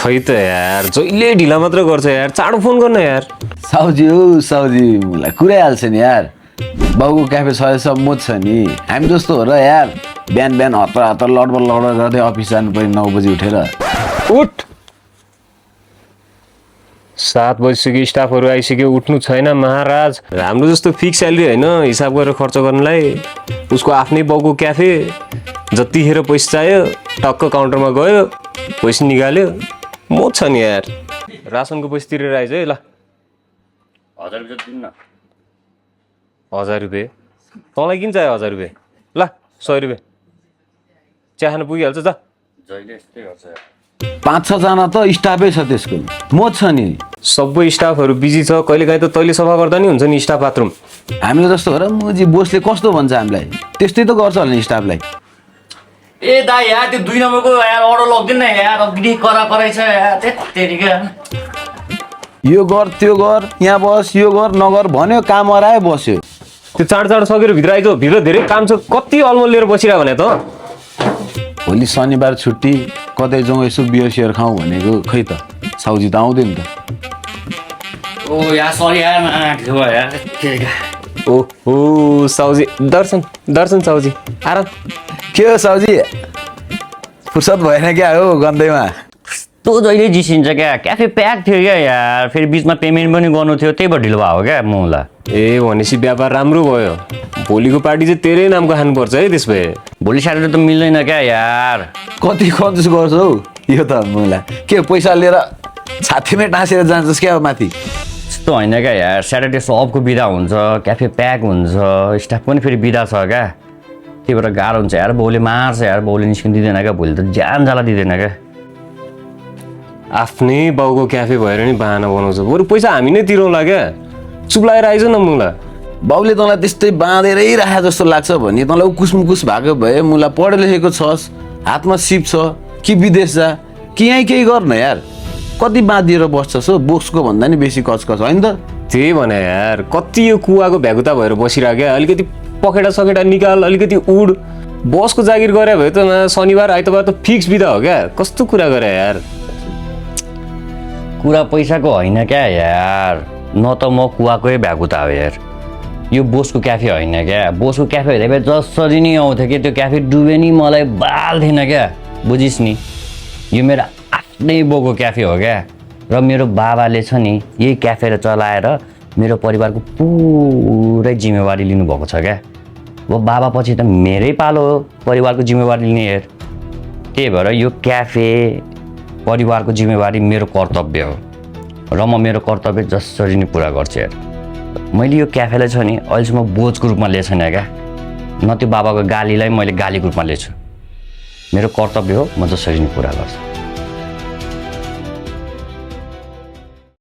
खै त यार जहिले ढिला मात्र गर्छ यार चाँडो फोन गर्न यार साउजी हो साउजी मलाई कुरै हाल्छ नि यार बाउको क्याफे छ म छ नि हामी जस्तो हो र यार बिहान बिहान हतार हतार लडबड लडबड गर्दै अफिस जानु पर्यो 9 बजी उठेर उठ 7 बजिसक्यो स्टाफहरू आइसक्यो उठ्नु छैन महाराज हाम्रो जस्तो फिक्स स्यालेरी होइन हिसाब गरेर खर्च गर्नलाई उसको आफ्नै बाउको क्याफे जतिखेर पैसा चाहियो टक्क काउन्टरमा गयो पैसा निकाल्यो म छ नि यार रासनको पैसा तिरेर आइज है ल 1000 रुपैयाँ दिनु न 1000 रुपैयाँ तँलाई किन चाहियो 1000 रुपैयाँ ल 100 रुपैयाँ चिया खान पुगिहाल्छ जा जहिले यस्तै गर्छ 5-6 जना त स्टाफै छ त्यसको म छ नि सबै स्टाफहरू बिजी छ कहिलेकाहीँ त तैँले सफा गर्दा नि हुन्छ नि स्टाफ बाथरुम हामीले जस्तो हो र मुजी बोसले कस्तो भन्छ हामीलाई त्यस्तै त गर्छ होला नि स्टाफलाई ए दाइ यार त्यो 2 नम्बरको यार अर्डर लग्दैन न यार अघि कराइ छ यार तेरिका यो गर त्यो गर यहाँ बस यो गर नगर भन्यो काम हरायो बस्यो त्यो चाँडो चाँडो सकेर भित्र आइज भित्र धेरै काम छ कति अलमल लिएर बसिरह भने त भोलि शनिबार छुट्टी कतै जाउँ यसो बियर सियर खाउँ भनेको खै त साउजी त आउँदैन त ओ यार सरी यार ढिलो भयो यार तेरिका ओहो साउजी दर्शन साउजी आराम के हो साउजी फुर्सद भएन क्या हो गन्दैमा तँ जहिले जिसिन्छ क्या क्याफे प्याक थियो क्या यार फेरि बिचमा पेमेन्ट पनि गर्नु थियो त्यही भएर ढिलो भएको क्या मलाई ए भनेपछि व्यापार राम्रो भयो भोलिको पार्टी चाहिँ तेरै नामको खानुपर्छ है त्यस भए भोलि स्याटरडे त मिल्दैन क्या यार कति कन्जुस गर्छ हौ यो त मलाई के पैसा लिएर छातीमै टाँसेर जान्छस् क्या माथि त्यस्तो होइन क्या यार स्याटरडे सबको बिदा हुन्छ क्याफे प्याक हुन्छ स्टाफ पनि फेरि बिदा छ क्या त्यही भएर गाह्रो हुन्छ यार बाउले मार्छ यार बाउले निस्किनु दिँदैन क्या भोलि त ज्यान जाला दिँदैन क्या आफ्नै बाउको क्याफे भएर नि बाहना बनाउँछ बरु पैसा हामी नै तिरौँला क्या चुप लागेर आइज न मुला बाउले तँलाई त्यस्तै बाँधेरै राखे जस्तो लाग्छ भने तँलाई उकुस मुकुस भएको भए मुला पढे लेखेको छस् हातमा सिप छ कि विदेश जा कि यहीँ केही गर्न यार कति बाँधिएर बस्छस् हो बोक्सको भन्दा नि बेसी कचकच होइन त त्यही भने यार कति यो कुवाको भ्यागुता भएर बसिरहेको अलिकति पखेटा सखेटा निकाल अलिकति उड बसको जागिर गरे भए त शनिबार आइतबार त फिक्स बिदा हो क्या कस्तो कुरा गरे यार कुरा पैसाको होइन क्या यार न त म कुवाकै भ्यागुता हो यार यो बोसको क्याफे होइन क्या बोसको क्याफे हेरे भए जसरी नै आउँथ्यो कि त्यो क्याफे डुबे नि मलाई बाल थिएन क्या बुझिस् नि यो मेरो आफ्नै बाउको क्याफे हो क्या र मेरो बाबाले छ नि यही क्याफे चलाएर मेरो परिवारको पुरै जिम्मेवारी लिनुभएको छ क्या अब बाबा पछि त मेरै पालो हो परिवारको जिम्मेवारी लिने हेर त्यही भएर यो क्याफे परिवारको जिम्मेवारी मेरो कर्तव्य हो र म मेरो कर्तव्य जसरी नै पुरा गर्छु यार मैले यो क्याफेलाई छ नि अहिलेसम्म बोझको रूपमा लिएको छैन क्या न त्यो बाबाको गालीलाई मैले गालीको रूपमा लिएको छु मेरो कर्तव्य हो म जसरी नै पुरा गर्छु